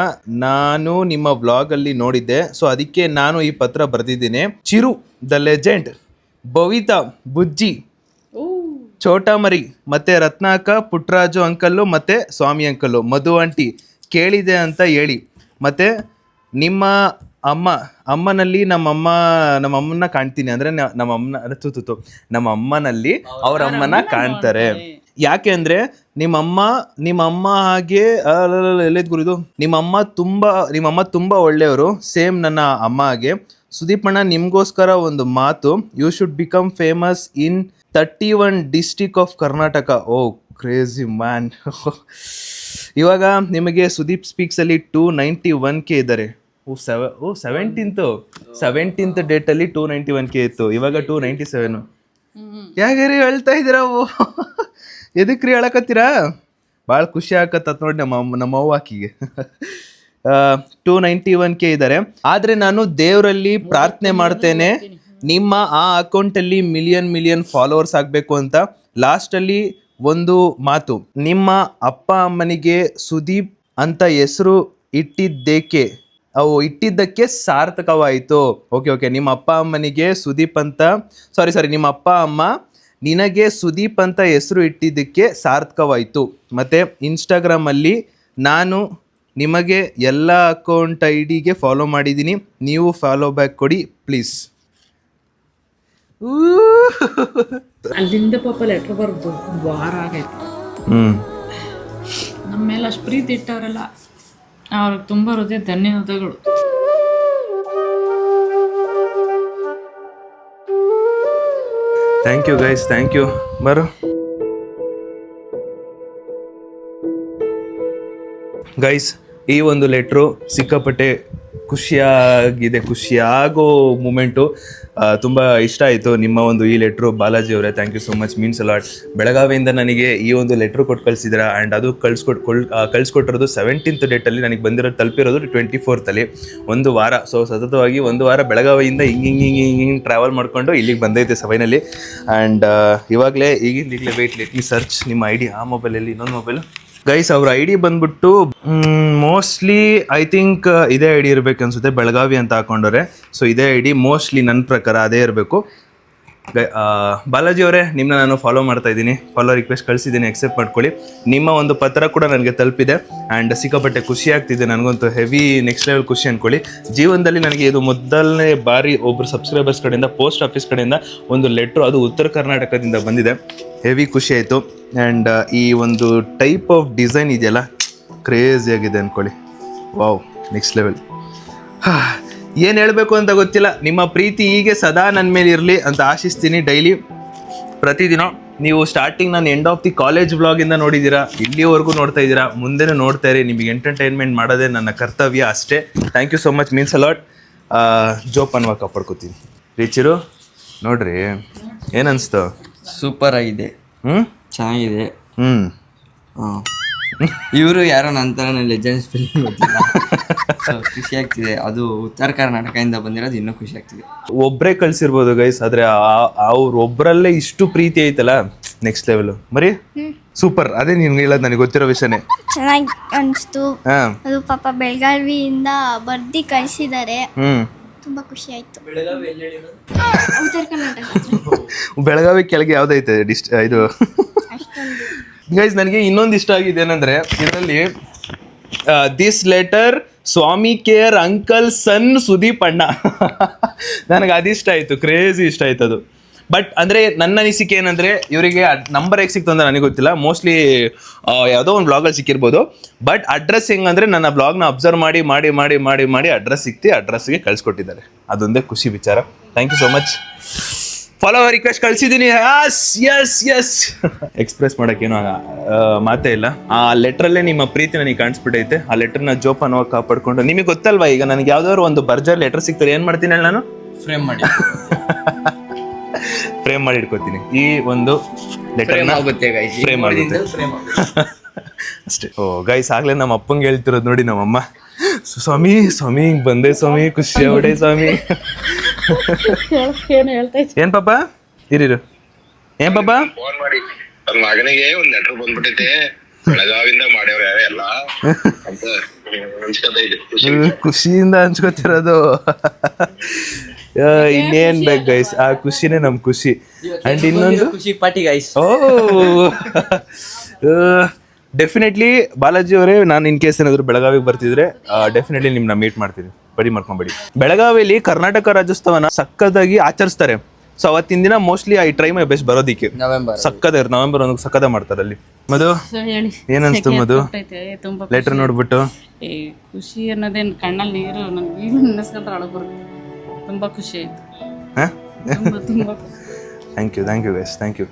ನಾನು ನಿಮ್ಮ ವ್ಲಾಗಲ್ಲಿ ನೋಡಿದ್ದೆ. ಸೊ ಅದಕ್ಕೆ ನಾನು ಈ ಪತ್ರ ಬರೆದಿದ್ದೀನಿ. ಚಿರು ದ ಲೆಜೆಂಡ್, ಬವಿತಾ, ಬುಜ್ಜಿ, ಚೋಟಾಮರಿ, ಮತ್ತು ರತ್ನಾಕ, ಪುಟ್ಟರಾಜು ಅಂಕಲ್ಲು, ಮತ್ತು ಸ್ವಾಮಿ ಅಂಕಲ್ಲು, ಮಧು ಆಂಟಿ ಕೇಳಿದೆ ಅಂತ ಹೇಳಿ. ಮತ್ತು ನಿಮ್ಮ ಅಮ್ಮನಲ್ಲಿ ನಮ್ಮಮ್ಮನ ಕಾಣ್ತೀನಿ. ಅಂದರೆ ನಮ್ಮ ಅಮ್ಮನಲ್ಲಿ ಅವ್ರ ಅಮ್ಮನ ಕಾಣ್ತಾರೆ. ಯಾಕೆ ಅಂದರೆ ನಿಮ್ಮಮ್ಮ ಹಾಗೆ ಎಲ್ಲೈದು ಗುರಿದು, ನಿಮ್ಮಮ್ಮ ತುಂಬ ಒಳ್ಳೆಯವರು, ಸೇಮ್ ನನ್ನ ಅಮ್ಮ ಹಾಗೆ. ಸುದೀಪಣ್ಣ, ನಿಮಗೋಸ್ಕರ ಒಂದು ಮಾತು. You should become famous in 31 district of Karnataka. Oh crazy man. ಇವಾಗ ನಿಮಗೆ ಸುದೀಪ್ ಸ್ಪೀಕ್ಸಲ್ಲಿ 291K ಇದ್ದಾರೆ. 17th ಡೇಟಲ್ಲಿ 291K ಇತ್ತು. ಇವಾಗ 297. ಯಾಕೆ ಹೇಳ್ತಾ ಇದ್ದೀರಾ? ಎದಕ್ಕೆ ರೀ ಹೇಳಕತ್ತೀರಾ? ಭಾಳ ಖುಷಿ ಆಗತ್ತ ನೋಡಿ ನಮ್ಮ ಅವ್ವ ಆಕಿಗೆ. 291K ಇದ್ದಾರೆ. ಆದರೆ ನಾನು ದೇವರಲ್ಲಿ ಪ್ರಾರ್ಥನೆ ಮಾಡ್ತೇನೆ ನಿಮ್ಮ ಆ ಅಕೌಂಟಲ್ಲಿ ಮಿಲಿಯನ್ ಫಾಲೋವರ್ಸ್ ಆಗಬೇಕು ಅಂತ. ಲಾಸ್ಟಲ್ಲಿ ಒಂದು ಮಾತು, ನಿಮ್ಮ ಅಪ್ಪ ಅಮ್ಮನಿಗೆ ಸುದೀಪ್ ಅಂತ ಹೆಸರು ಇಟ್ಟಿದ್ದಕ್ಕೆ ಸಾರ್ಥಕವಾಯಿತು. ಓಕೆ, ನಿಮ್ಮ ಅಪ್ಪ ಅಮ್ಮನಿಗೆ ಸುದೀಪ್ ಅಂತ, ಸಾರಿ ನಿಮ್ಮ ಅಪ್ಪ ಅಮ್ಮ ನಿನಗೆ ಸುದೀಪ್ ಅಂತ ಹೆಸರು ಇಟ್ಟಿದ್ದಕ್ಕೆ ಸಾರ್ಥಕವಾಯಿತು. ಮತ್ತು ಇನ್ಸ್ಟಾಗ್ರಾಮಲ್ಲಿ ನಾನು ನಿಮಗೆ ಎಲ್ಲ ಅಕೌಂಟ್ ಐಡಿಗೆ ಫಾಲೋ ಮಾಡಿದ್ದೀನಿ, ನೀವು ಫಾಲೋ ಬ್ಯಾಕ್ ಕೊಡಿ ಪ್ಲೀಸ್. ಅಲ್ಲಿಂದ ಪಾಪ ಲೆಟ್ರ್ ಬರ್ದು ವಾರ ಆಗೈತೆ. ನಮ್ಮ ಮೇಲೆ ಅಷ್ಟು ಪ್ರೀತಿ ಇಟ್ಟವರಲ್ಲ, ಅವ್ರಿಗೆ ತುಂಬ ಹೃದಯ ಧನ್ಯವಾದಗಳು. Thank you guys, thank you. ಬರೋ ಗೈಸ್, ಈ ಒಂದು ಲೆಟ್ರು ಸಿಕ್ಕಾಪಟ್ಟೆ ಖುಷಿಯಾಗೋ ಮೂಮೆಂಟು. ತುಂಬ ಇಷ್ಟ ಆಯಿತು ನಿಮ್ಮ ಒಂದು ಈ ಲೆಟ್ರು. ಬಾಲಾಜಿ ಅವರೇ, thank you so much, means a lot. ಬೆಳಗಾವಿಯಿಂದ ನನಗೆ ಈ ಒಂದು ಲೆಟ್ರು ಕೊಟ್ಟು ಕಳಿಸಿದ್ದೀರಾ. ಆ್ಯಂಡ್ ಅದು ಕಳಿಸ್ಕೊಟ್ಟಿರೋದು 17th ಡೇಟಲ್ಲಿ, ನನಗೆ ಬಂದಿರೋದು ತಲುಪಿರೋದು 24th ಒಂದು ವಾರ. ಸೊ ಸತತವಾಗಿ ಒಂದು ವಾರ ಬೆಳಗಾವಿಯಿಂದ ಹಿಂಗೆ ಟ್ರಾವೆಲ್ ಮಾಡಿಕೊಂಡು ಇಲ್ಲಿಗೆ ಬಂದೈತೆ ಫೈನಲಿ. ಆ್ಯಂಡ್ ಈಗಲೇ ವೆಯ್ಟ್, ಲೆಟ್ ಮಿ ಸರ್ಚ್ ನಿಮ್ಮ ಐ ಡಿ. ಆ ಮೊಬೈಲಲ್ಲಿ ಇನ್ನೊಂದು ಮೊಬೈಲು ಗೈಸ್, ಅವ್ರ ಐ ಡಿ ಬಂದ್ಬಿಟ್ಟು ಮೋಸ್ಟ್ಲಿ ಐ ಥಿಂಕ್ ಇದೇ ಐ ಡಿ ಇರಬೇಕು ಅನ್ಸುತ್ತೆ, ಬೆಳಗಾವಿ ಅಂತ ಹಾಕೊಂಡವ್ರೆ. ಸೊ ಇದೇ ಐ ಡಿ ಮೋಸ್ಟ್ಲಿ ನನ್ನ ಪ್ರಕಾರ ಅದೇ ಇರಬೇಕು. ಬಾಲಾಜಿ ಅವರೇ, ನಿಮ್ಮನ್ನ ನಾನು ಫಾಲೋ ಮಾಡ್ತಾ ಇದ್ದೀನಿ, ಫಾಲೋ ರಿಕ್ವೆಸ್ಟ್ ಕಳಿಸಿದ್ದೀನಿ, ಅಕ್ಸೆಪ್ಟ್ ಮಾಡ್ಕೊಳ್ಳಿ. ನಿಮ್ಮ ಒಂದು ಪತ್ರ ಕೂಡ ನನಗೆ ತಲುಪಿದೆ. ಆ್ಯಂಡ್ ಸಿಕ್ಕಾಪಟ್ಟೆ ಖುಷಿ ಆಗ್ತಿದೆ ನನಗಂತೂ, ಹೆವಿ ನೆಕ್ಸ್ಟ್ ಲೆವೆಲ್ ಖುಷಿ ಅಂದ್ಕೊಳ್ಳಿ. ಜೀವನದಲ್ಲಿ ನನಗೆ ಇದು ಮೊದಲನೇ ಬಾರಿ ಒಬ್ಬರು ಸಬ್ಸ್ಕ್ರೈಬರ್ಸ್ ಕಡೆಯಿಂದ, ಪೋಸ್ಟ್ ಆಫೀಸ್ ಕಡೆಯಿಂದ ಒಂದು ಲೆಟ್ರು, ಅದು ಉತ್ತರ ಕರ್ನಾಟಕದಿಂದ ಬಂದಿದೆ. ಹೆವಿ ಖುಷಿ ಆಯಿತು. ಆ್ಯಂಡ್ ಈ ಒಂದು ಟೈಪ್ ಆಫ್ ಡಿಸೈನ್ ಇದೆಯಲ್ಲ, ಕ್ರೇಜಿ ಆಗಿದೆ ಅಂದ್ಕೊಳ್ಳಿ. Wow, next level. ಏನು ಹೇಳಬೇಕು ಅಂತ ಗೊತ್ತಿಲ್ಲ. ನಿಮ್ಮ ಪ್ರೀತಿ ಹೀಗೆ ಸದಾ ನನ್ನ ಮೇಲೆ ಇರಲಿ ಅಂತ ಆಶಿಸ್ತೀನಿ. ಡೈಲಿ ಪ್ರತಿದಿನ ನೀವು ಸ್ಟಾರ್ಟಿಂಗ್ ನಾನು ಎಂಡ್ ಆಫ್ ದಿ ಕಾಲೇಜ್ ವ್ಲಾಗಿಂದ ನೋಡಿದ್ದೀರಾ, ಇಲ್ಲಿವರೆಗೂ ನೋಡ್ತಾ ಇದ್ದೀರಾ, ಮುಂದೆನೂ ನೋಡ್ತಾ ಇರಿ. ನಿಮಗೆ ಎಂಟರ್ಟೈನ್ಮೆಂಟ್ ಮಾಡೋದೇ ನನ್ನ ಕರ್ತವ್ಯ ಅಷ್ಟೇ. Thank you so much, means a lot. ಜೋಪಾನವಾಗಿ ಕಾಪಾಡ್ಕೋತೀನಿ. ರೀಚಿರು ನೋಡ್ರಿ, ಏನನ್ಸ್ತು? ಸೂಪರ್ ಆಗಿದೆ, ಚೆನ್ನಾಗಿದೆ. ಹಾಂ, ಇವರು ಯಾರೋ ನಂತರ ಲೆಜೆಂಡ್ಸ್ ಫಿಲ್ಮ್ ಗೊತ್ತಿಲ್ಲ. ಖುಷಿ ಆಗ್ತಿದೆ. ಅದು ಉತ್ತರ ಕರ್ನಾಟಕದಿಂದ ಬಂದಿರೋದು ಇನ್ನೂ ಖುಷಿ ಆಗ್ತಿದೆ. ಒಬ್ಬರೇ ಕಳ್ಸಿರ್ಬೋದು ಗೈಸ್, ಆದರೆ ಅವ್ರು ಒಬ್ಬರಲ್ಲೇ ಇಷ್ಟು ಪ್ರೀತಿ ಐತಲ್ಲ, ನೆಕ್ಸ್ಟ್ ಲೆವೆಲು. ಮರಿ ಸೂಪರ್. ಅದೇ ನೀನು ಹೇಳೋದು ನನಗೆ ಗೊತ್ತಿರೋ ವಿಷಯನೇ. ಚೆನ್ನಾಗಿ ಅನಿಸ್ತು. ಅದು ಪಾಪ ಬೆಳಗಾವಿಯಿಂದ ಬರ್ದಿ ಕಳಿಸಿದ್ದಾರೆ, ತುಂಬಾ ಖುಷಿ ಆಯ್ತು. ಉತ್ತರ ಕರ್ನಾಟಕ, ಬೆಳಗಾವಿ ಕೆಳಗೆ ಯಾವ್ದೈತೆ ಇದು ಗೈಸ್. ನನಗೆ ಇನ್ನೊಂದು ಇಷ್ಟ ಆಗಿದೆ ಏನಂದ್ರೆ, ಇದರಲ್ಲಿ this letter Swami care uncle son Sudeep ಅಣ್ಣ. ನನಗೆ ಅದಿಷ್ಟ ಆಯಿತು, ಕ್ರೇಜಿ ಇಷ್ಟ ಆಯ್ತು ಅದು. ಬಟ್ ಅಂದರೆ ನನ್ನ ಅನಿಸಿಕೆ ಏನಂದರೆ, ಇವರಿಗೆ ನಂಬರ್ ಹೇಗೆ ಸಿಕ್ತು ಅಂತ ನನಗೆ ಗೊತ್ತಿಲ್ಲ. ಮೋಸ್ಟ್ಲಿ ಯಾವುದೋ ಒಂದು ಬ್ಲಾಗಲ್ಲಿ ಸಿಕ್ಕಿರ್ಬೋದು. ಬಟ್ ಅಡ್ರೆಸ್ ಹೆಂಗಂದರೆ, ನನ್ನ ಬ್ಲಾಗ್ನ ಅಬ್ಸರ್ವ್ ಮಾಡಿ ಮಾಡಿ ಮಾಡಿ ಮಾಡಿ ಮಾಡಿ ಅಡ್ರೆಸ್ ಸಿಕ್ತಿ, ಅಡ್ರೆಸ್ಗೆ ಕಳಿಸ್ಕೊಟ್ಟಿದ್ದಾರೆ. ಅದೊಂದೇ ಖುಷಿ ವಿಚಾರ. Thank you so much. Follow request ಕಳಿಸಿದ್ದೀನಿ. ಎಸ್ ಎಕ್ಸ್ಪ್ರೆಸ್ ಮಾಡೋಕ್ಕೇನೋ ಮಾತೇ ಇಲ್ಲ. ಆ ಲೆಟ್ರಲ್ಲೇ ನಿಮ್ಮ ಪ್ರೀತಿ ನನಗೆ ಕಾಣಿಸ್ಬಿಟ್ಟೈತೆ. ಆ ಲೆಟರ್ನ ಜೋಪಾನವಾಗಿ ಕಾಪಾಡ್ಕೊಂಡು, ನಿಮಗೆ ಗೊತ್ತಲ್ವಾ, ಈಗ ನನಗೆ ಯಾವ್ದಾದ್ರು ಒಂದು ಬರ್ಜರ್ ಲೆಟರ್ ಸಿಗ್ತಾರೆ, ಏನು ಮಾಡ್ತೀನಿ ಹೇಳಿ, ನಾನು ಫ್ರೇಮ್ ಮಾಡಿ ಇಟ್ಕೋತೀನಿ. ಈ ಒಂದು ಲೆಟರ್ನ ಫ್ರೇಮ್ ಆಗುತ್ತೆ ಅಷ್ಟೇ. ಓ ಗೈಸ್, ಆಗ್ಲೇ ನಮ್ಮ ಅಪ್ಪಂಗೆ ಹೇಳ್ತಿರೋದು ನೋಡಿ ನಮ್ಮಮ್ಮ, ಸ್ವಾಮಿ ಹಿಂಗ್ ಬಂದೆ ಸ್ವಾಮಿ, ಖುಷಿ ಆಗ್ಬಿಟ್ಟೆ ಸ್ವಾಮಿ. ಏನ್ ಪಾಪ ಇರಿರು, ಏನ್ ಪಾಪ? ಫೋನ್ ಮಾಡಿ ನನ್ನ ಮಗನಿಗೆ ಒಂದ್ ಲೆಟರ್ ಬಂದ್ಬಿಟ್ಟೈತೆ, ಬೆಳಗಾವಿಂದ ಮಾಡ್ಯವ್ರ ಎಲ್ಲ ಅಂತ ಖುಷಿಯಿಂದ ಹಂಚ್ಕೋತಿರೋದು. ಇನ್ನೇನ್ ಬೇಕು ಗೈಸ್, ಆ ಖುಷಿನೇ ನಮ್ ಖುಷಿ. ಅಂಡ್ ಇನ್ನೊಂದು ಖುಷಿ ಪಾರ್ಟಿ ಗೈಸ್. ಓ ಡೆಫಿನೆಟ್ಲಿ ಬಾಲಾಜಿ ಅವರೇ, ನಾನು ಇನ್ ಕೇಸ್ ಏನಾದ್ರು ಬೆಳಗಾವಿಗೆ ಬರ್ತಿದ್ರೆ ಡೆಫಿನೆಟ್ಲಿ ನಿಮ್ಮನ್ನ ಮೀಟ್ ಮಾಡ್ತೀನಿ, ಬರೀ ಮಾಡ್ಕೊಂಬೇಡಿ. ಬೆಳಗಾವಿಯಲ್ಲಿ ಕರ್ನಾಟಕ ರಾಜ್ಯೋತ್ಸವನ ಸಕ್ಕದಾಗಿ ಆಚರಿಸ್ತಾರೆ. ಸೊ ಅವತ್ತಿನ ದಿನ mostly I try my best ಬರೋದಿಕ್ಕೆ. ಸಕ್ಕದ ನವೆಂಬರ್ 1 ಸಕ್ಕದ ಮಾಡ್ತಾರೆ ಅಲ್ಲಿ. ಮಧು, ಏನನ್ಸ್ತು ಮಧು ಲೆಟರ್ ನೋಡ್ಬಿಟ್ಟು? ಖುಷಿ ಅನ್ನೋದೇನು, ಕಣ್ಣಲ್ಲಿ ನೀರು ನನಗೆ ಈಗ ನೆನೆಸ್ಕೊಂಡ್ರೆ ಅಳಗ್ ಬರುತ್ತೆ. ತುಂಬಾ ಖುಷಿ ಆಯ್ತು. Thank you guys, thank you.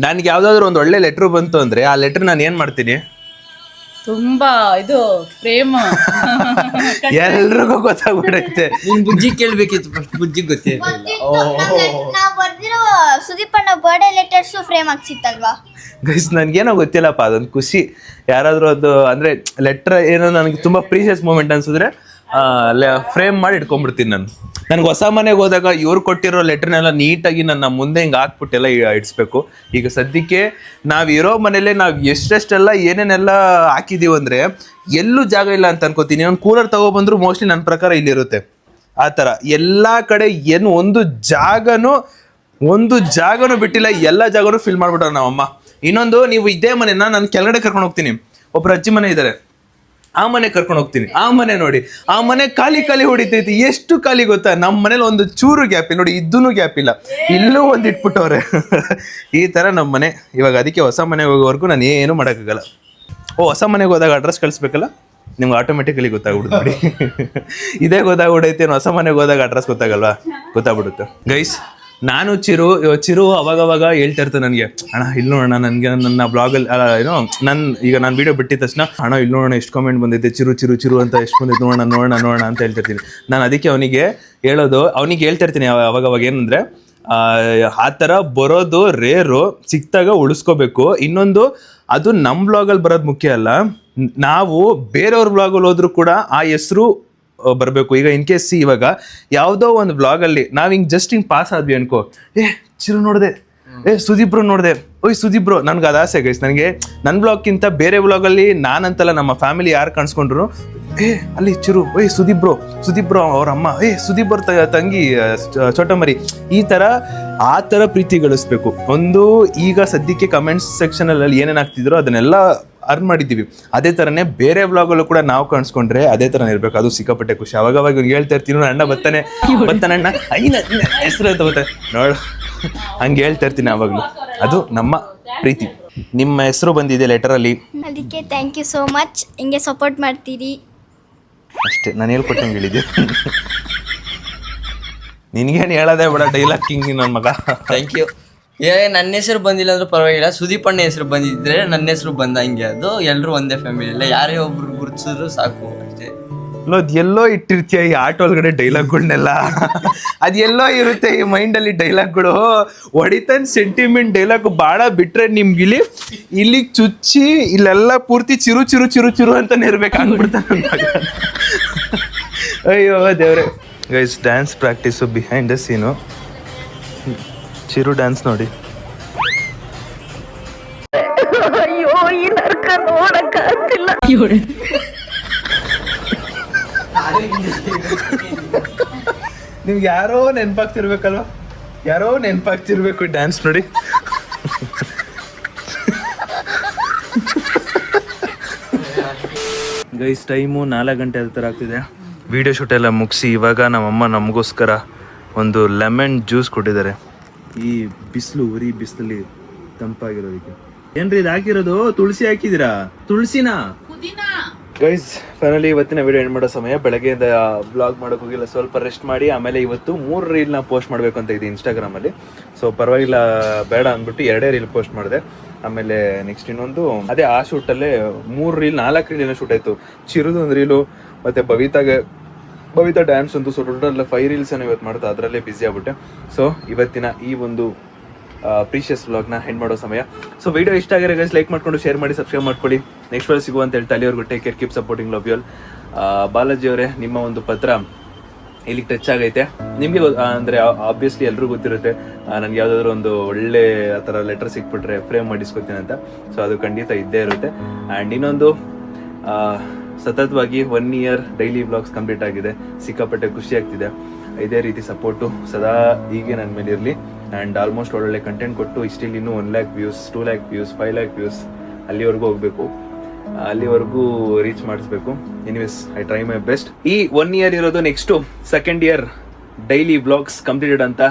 ನನಗೆ ಯಾವ್ದಾದ್ರು ಒಂದು ಒಳ್ಳೆ ಲೆಟ್ರ್ ಬಂತು ಅಂದ್ರೆ, ಆ ಲೆಟರ್ ನಾನು ಏನ್ ಮಾಡ್ತೀನಿ, ತುಂಬಾ ಇದು ಪ್ರೇಮ ಎಲ್ರಿಗೂ ಗೊತ್ತಾಗ್ಬಿಡೈತೆ. ನಿನ್ ಬುಜ್ಜಿ ಕೇಳ್ಬೇಕಿತ್ತು, ಫಸ್ಟ್ ಬುಜ್ಜಿ ಗೊತ್ತಿರಲಿಲ್ಲ. ನಾವು ಬರ್ದಿರೋ ಸುದೀಪ್ ಅಣ್ಣ ಬರ್ಡೇ ಲೆಟರ್ಸ್ ಫ್ರೇಮ್ ಆಗ್ಸಿತ್ತಲ್ವಾ ಗೈಸ್? ನನ್ಗೇನೋ ಗೊತ್ತಿಲ್ಲಪ್ಪ, ಅದೊಂದು ಖುಷಿ. ಯಾರಾದ್ರೂ ಅದು ಅಂದ್ರೆ ಲೆಟ್ರ್ ಏನೋ ನನಗೆ ತುಂಬಾ ಪ್ರೀಶಿಯಸ್ ಮೂಮೆಂಟ್ ಅನ್ಸಿದ್ರೆ ಫ್ರೇಮ್ ಮಾಡಿ ಇಟ್ಕೊಂಡ್ಬಿಡ್ತೀನಿ ನಾನು. ನನಗೆ ಹೊಸ ಮನೆಗೆ ಹೋದಾಗ ಇವ್ರು ಕೊಟ್ಟಿರೋ ಲೆಟ್ರ್ನೆಲ್ಲ ನೀಟಾಗಿ ನನ್ನ ಮುಂದೆ ಹಿಂಗೆ ಹಾಕ್ಬಿಟ್ಟೆಲ್ಲ ಇಡಿಸ್ಬೇಕು. ಈಗ ಸದ್ಯಕ್ಕೆ ನಾವು ಇರೋ ಮನೇಲೆ ನಾವು ಎಷ್ಟೆಷ್ಟೆಲ್ಲ ಏನೇನೆಲ್ಲ ಹಾಕಿದ್ದೀವಿ ಅಂದರೆ ಎಲ್ಲೂ ಜಾಗ ಇಲ್ಲ ಅಂತ ಅನ್ಕೋತೀನಿ. ನಾನು ಕೂಲರ್ ತಗೊಬಂದ್ರು ಮೋಸ್ಟ್ಲಿ ನನ್ನ ಪ್ರಕಾರ ಇಲ್ಲಿರುತ್ತೆ. ಆ ಥರ ಎಲ್ಲ ಕಡೆ ಏನು ಒಂದು ಜಾಗನೂ ಒಂದು ಜಾಗನೂ ಬಿಟ್ಟಿಲ್ಲ, ಎಲ್ಲ ಜಾಗನೂ ಫಿಲ್ ಮಾಡ್ಬಿಟ್ಟಾರೆ ನಮ್ಮಮ್ಮ. ಇನ್ನೊಂದು, ನೀವು ಇದೇ ಮನೆನ ನಾನು ಕೆಳಗಡೆ ಕರ್ಕೊಂಡು ಹೋಗ್ತೀನಿ, ಒಬ್ರು ಅಜ್ಜಿ ಮನೆ ಇದ್ದಾರೆ, ಆ ಮನೆ ಕರ್ಕೊಂಡು ಹೋಗ್ತೀನಿ. ಆ ಮನೆ ನೋಡಿ, ಆ ಮನೆ ಖಾಲಿ ಹೊಡಿತೈತಿ. ಎಷ್ಟು ಖಾಲಿ ಗೊತ್ತಾ, ನಮ್ಮ ಮನೇಲಿ ಒಂದು ಚೂರು ಗ್ಯಾಪ್ ಇಲ್ಲ ನೋಡಿ, ಇದ್ದೂ ಗ್ಯಾಪ್ ಇಲ್ಲ, ಇಲ್ಲೂ ಒಂದು ಇಟ್ಬಿಟ್ಟವ್ರೆ. ಈ ಥರ ನಮ್ಮ ಮನೆ ಇವಾಗ. ಅದಕ್ಕೆ ಹೊಸ ಮನೆಗೆ ಹೋಗೋವರೆಗೂ ನಾನು ಏನು ಮಾಡೋಕ್ಕಾಗಲ್ಲ. ಹೊಸ ಮನೆಗೆ ಹೋದಾಗ ಅಡ್ರೆಸ್ ಕಳಿಸ್ಬೇಕಲ್ಲ, ನಿಮ್ಗೆ ಆಟೋಮೆಟಿಕಲಿ ಗೊತ್ತಾಗ್ಬಿಡುತ್ತೆ ನೋಡಿ. ಇದೇ ಗೊತ್ತಾಗ್ಬಿಡೈತೆ, ಹೊಸ ಮನೆಗೆ ಹೋದಾಗ ಅಡ್ರೆಸ್ ಗೊತ್ತಾಗಲ್ವಾ, ಗೊತ್ತಾಗ್ಬಿಡುತ್ತೆ ಗೈಸ್. ನಾನು ಚಿರು ಅವಾಗವಾಗ ಹೇಳ್ತಾ ಇರ್ತಾರೆ ನನಗೆ, ಅಣ್ಣ ಇಲ್ಲಿ ನೋಡೋಣ, ನನಗೆ ನನ್ನ ಬ್ಲಾಗಲ್ಲಿ ಏನೋ ಈಗ ನಾನು ವೀಡಿಯೋ ಬಿಟ್ಟಿದ ತಕ್ಷಣ, ಅಣ್ಣ ಇಲ್ಲಿ ನೋಡೋಣ ಎಷ್ಟು ಕಾಮೆಂಟ್ ಬಂದೈತೆ, ಚಿರು ಅಂತ ಎಷ್ಟು ಬಂದೈತೆ, ನೋಡೋಣ ಅಂತ ಹೇಳ್ತಿರ್ತೀನಿ ನಾನು. ಅದಕ್ಕೆ ಅವನಿಗೆ ಹೇಳ್ತಾ ಇರ್ತೀನಿ ಅವಾಗವಾಗ ಏನಂದರೆ, ಆ ಥರ ಬರೋದು ರೇರು, ಸಿಕ್ತಾಗ ಉಳಿಸ್ಕೋಬೇಕು. ಇನ್ನೊಂದು, ಅದು ನಮ್ಮ ಬ್ಲಾಗಲ್ಲಿ ಬರೋದು ಮುಖ್ಯ ಅಲ್ಲ, ನಾವು ಬೇರೆಯವ್ರ ಬ್ಲಾಗಲ್ಲಿ ಹೋದ್ರೂ ಕೂಡ ಆ ಹೆಸರು ಬರಬೇಕು. ಈಗ ಇನ್ ಕೇಸ್ ಇವಾಗ ಯಾವುದೋ ಒಂದು ಬ್ಲಾಗಲ್ಲಿ ನಾವು ಹಿಂಗೆ ಜಸ್ಟ್ ಹಿಂಗೆ ಪಾಸ್ ಆದ್ವಿ ಅನ್ಕೋ, ಚಿರು ನೋಡಿದೆ, ಸುದೀಪ್ರು ನೋಡಿದೆ, ಸುದೀಪ್ರು, ನನಗೆ ಅದು ಆಸೆ ಗೈಸ್. ನನಗೆ ನನ್ನ ಬ್ಲಾಗ್ಗಿಂತ ಬೇರೆ ಬ್ಲಾಗಲ್ಲಿ ನಾನಂತಲ್ಲ, ನಮ್ಮ ಫ್ಯಾಮಿಲಿ ಯಾರು ಕಾಣಿಸ್ಕೊಂಡ್ರು, ಅಲ್ಲಿ ಚಿರು, ಸುದೀಪ್ರು ಅವ್ರ ಅಮ್ಮ, ಸುದೀಪ್ ತಂಗಿ ಚೋಟ ಮರಿ, ಆ ಥರ ಪ್ರೀತಿ ಗಳಿಸ್ಬೇಕು. ಒಂದು, ಈಗ ಸದ್ಯಕ್ಕೆ ಕಮೆಂಟ್ಸ್ ಸೆಕ್ಷನಲ್ಲಿ ಏನೇನಾಗ್ತಿದ್ರು ಅದನ್ನೆಲ್ಲ ಅರ್ನ್ ಮಾಡಿದ್ದೀವಿ. ಅದೇ ಥರನೇ ಬೇರೆ ಬ್ಲಾಗಲ್ಲೂ ಕೂಡ ನಾವು ಕಾಣಿಸ್ಕೊಂಡ್ರೆ ಅದೇ ಥರ ಇರಬೇಕು. ಅದು ಸಿಕ್ಕಾಪಟ್ಟೆ ಖುಷಿ. ಅವಾಗವಾಗ ಇವ್ನು ಹೇಳ್ತಾ ಇರ್ತೀನಿ, ಅಣ್ಣ ಬರ್ತಾನೆ ಅಣ್ಣ, ಹೆಸರು ಅಂತ ಬರ್ತಾನೆ ನೋಡು, ಹಂಗೆ ಹೇಳ್ತಾ ಇರ್ತೀನಿ ಅವಾಗಲೂ. ಅದು ನಮ್ಮ ಪ್ರೀತಿ. ನಿಮ್ಮ ಹೆಸರು ಬಂದಿದೆ ಲೆಟರಲ್ಲಿ, ಅದಕ್ಕೆ ಥ್ಯಾಂಕ್ ಯು ಸೋ ಮಚ್. ಹಿಂಗೆ ಸಪೋರ್ಟ್ ಮಾಡ್ತೀರಿ ಅಷ್ಟೇ. ನಾನು ಹೇಳ್ಕೊಟ್ಟಂಗೆ ಹೇಳಿದ್ದೆ. ನಿನಗೇನು ಹೇಳೋದೇ ಬೇಡ, ಡೈಲಾಗ್ ಕಿಂಗ್ ನನ್ನ ಮಗ. Thank you. ನನ್ನ ಹೆಸರು ಬಂದಿಲ್ಲ ಅಂದ್ರೂ ಪರವಾಗಿಲ್ಲ, ಸುದೀಪ್ ಅಣ್ಣ ಹೆಸರು ಬಂದಿದ್ರೆ ನನ್ನ ಹೆಸರು ಬಂದಂಗೆ. ಅದು ಎಲ್ಲರೂ ಒಂದೇ ಫ್ಯಾಮಿಲಿಯಲ್ಲ, ಯಾರೇ ಒಬ್ರು ಗುರುತಿಸಿದ್ರು ಸಾಕು ಅಷ್ಟೇ. ಎಲ್ಲೋ ಇಟ್ಟಿರ್ತೀಯ ಈ ಆಟೋ ಒಳಗಡೆ ಡೈಲಾಗ್ಗಳನ್ನೆಲ್ಲ, ಅದೆಲ್ಲೋ ಇರುತ್ತೆ ಈ ಮೈಂಡಲ್ಲಿ ಡೈಲಾಗ್ಗಳು. ಹೊಡಿತಾನೆ ಸೆಂಟಿಮೆಂಟ್ ಡೈಲಾಗ್ ಭಾಳ ಬಿಟ್ರೆ ನಿಮ್ಗಿಲ್ಲಿ ಇಲ್ಲಿಗೆ ಚುಚ್ಚಿ ಇಲ್ಲೆಲ್ಲ ಪೂರ್ತಿ ಚಿರು ಅಂತಾನೆ ಇರ್ಬೇಕು ಅಂದ್ಬಿಡ್ತಾನೆ. ಅಯ್ಯೋ ದೇವ್ರೆ. Guys, dance practice behind the scene. Chiru dance ನೋಡಿ. ನಿಮ್ಗೆ ಯಾರೋ ನೆನಪಾಗ್ತಿರ್ಬೇಕಲ್ವಾ, ಯಾರೋ ನೆನಪಾಗ್ತಿರ್ಬೇಕು ಡ್ಯಾನ್ಸ್ ನೋಡಿ. ಗೈಸ್, ಟೈಮು 4 ಗಂಟೆ ಅದ ಥರ ಆಗ್ತಿದೆ. ವಿಡಿಯೋ ಶೂಟ್ ಎಲ್ಲ ಮುಗಿಸಿ ಇವಾಗ ನಮ್ಮಮ್ಮ ನಮಗೋಸ್ಕರ ಒಂದು ಲೆಮನ್ ಜ್ಯೂಸ್ ಕೊಟ್ಟಿದ್ದಾರೆ. ಈ ಉರಿ ಬಿಸಿಲಲ್ಲಿ ತಂಪಾಗಿರೋದಕ್ಕೆ. ಏನ್ರಿ ಇದು ಹಾಕಿರೋದು? ತುಳಸಿ ಹಾಕಿದ್ದೀರಾ? ತುಳಸಿನಾ? ಗೈಸ್, ಫೈನಲಿ ಇವತ್ತಿನ ವಿಡಿಯೋ ಎಂಡ್ ಮಾಡೋ ಸಮಯ. ಬೆಳಗ್ಗೆಯಿಂದ ಬ್ಲಾಗ್ ಮಾಡೋಕೆ ಹೋಗಿಲ್ಲ, ಸ್ವಲ್ಪ ರೆಸ್ಟ್ ಮಾಡಿ ಆಮೇಲೆ ಇವತ್ತು 3 ರೀಲ್ನ ಪೋಸ್ಟ್ ಮಾಡಬೇಕು ಅಂತ ಇದೆ ಇನ್ಸ್ಟಾಗ್ರಾಮಲ್ಲಿ. ಸೊ ಪರವಾಗಿಲ್ಲ ಬೇಡ ಅಂದ್ಬಿಟ್ಟು 2 ರೀಲ್ ಪೋಸ್ಟ್ ಮಾಡಿದೆ. ಆಮೇಲೆ ನೆಕ್ಸ್ಟ್ ಇನ್ನೊಂದು ಅದೇ ಆ ಶೂಟಲ್ಲೇ 3 ರೀಲ್ 4 ರೀಲ್ ಶೂಟ್ ಆಯಿತು. ಚಿರುದು ಒಂದು ರೀಲು, ಮತ್ತು ಬವಿತಾ ಡ್ಯಾನ್ಸ್ ಒಂದು. ಸೊ ಟೋಟಲ್ 5 ರೀಲ್ಸ್ ಇವತ್ತು ಮಾಡ್ತಾ ಅದರಲ್ಲೇ ಬ್ಯುಸಿ ಆಗ್ಬಿಟ್ಟೆ. ಸೊ ಇವತ್ತಿನ ಈ ಒಂದು ಪ್ರೀಶಿಯಸ್ ವ್ಲಾಗ್ನ ಎಂಡ್ ಮಾಡೋ ಸಮಯ. ಸೊ ವಿಡಿಯೋ ಇಷ್ಟ ಆಗಿರೋ ಗೈಸ್ ಲೈಕ್ ಮಾಡ್ಕೊಂಡು ಶೇರ್ ಮಾಡಿ ಸಬ್ಸ್ಕ್ರೈಬ್ ಮಾಡ್ಕೊಳ್ಳಿ. ನೆಕ್ಸ್ಟ್ ವೀಡಿಯೋ ಸಿಗುವ ಅಂತ ಹೇಳ್ತಾ ಅಲ್ಲಿವರೆಗೂ take care, keep supporting, love you all. Balaji ಅವರೇ, ನಿಮ್ಮ ಒಂದು ಪತ್ರ ಇಲ್ಲಿಗೆ ಟಚ್ ಆಗೈತೆ. ನಿಮಗೆ ಅಂದರೆ ಆಬ್ವಿಯಸ್ಲಿ ಎಲ್ರಿಗೂ ಗೊತ್ತಿರುತ್ತೆ, ನನಗೆ ಯಾವುದಾದ್ರೂ ಒಂದು ಒಳ್ಳೆ ಆ ಥರ ಲೆಟರ್ ಸಿಕ್ಬಿಟ್ರೆ ಫ್ರೇಮ್ ಮಾಡಿಸ್ಕೊತೀನಿ ಅಂತ. ಸೊ ಅದು ಖಂಡಿತ ಇದ್ದೇ ಇರುತ್ತೆ. ಆ್ಯಂಡ್ ಇನ್ನೊಂದು, ಸತತವಾಗಿ 1 ಇಯರ್ ಡೈಲಿ ವ್ಲಾಗ್ಸ್ ಕಂಪ್ಲೀಟ್ ಆಗಿದೆ. ಸಿಕ್ಕಾಪಟ್ಟೆ ಖುಷಿ ಆಗ್ತಿದೆ. ಇದೇ ರೀತಿ ಸಪೋರ್ಟು ಸದಾ ಹೀಗೆ ನನ್ನ ಮೇಲೆ ಇರಲಿ. ಆ್ಯಂಡ್ ಆಲ್ಮೋಸ್ಟ್ ಒಳ್ಳೊಳ್ಳೆ ಕಂಟೆಂಟ್ ಕೊಟ್ಟು ಇಷ್ಟಿಲ್ಲಿ ಇನ್ನೂ 1 lakh views, 2 lakh views, 5 lakh views ಅಲ್ಲಿವರೆಗೂ ಹೋಗಬೇಕು, ಅಲ್ಲಿವರೆಗೂ ರೀಚ್ ಮಾಡಿಸ್ಬೇಕು. Anyways, I try my best. ಈ 1 ಇಯರ್ ಇರೋದು next 2nd year daily vlogs completed ಅಂತ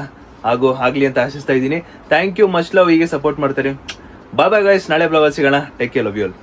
ಆಗಲಿ ಅಂತ ಆಶಿಸ್ತಾ ಇದ್ದೀನಿ. Thank you, much love. ಹೀಗೆ ಸಪೋರ್ಟ್ ಮಾಡ್ತಾರೆ. ಬಾಯ್ ಬಾಯ್ ಗೈಸ್, ನಾಳೆ ಬ್ಲಾಗಲ್ಲಿ ಸಿಗೋಣ. Take care, love you all.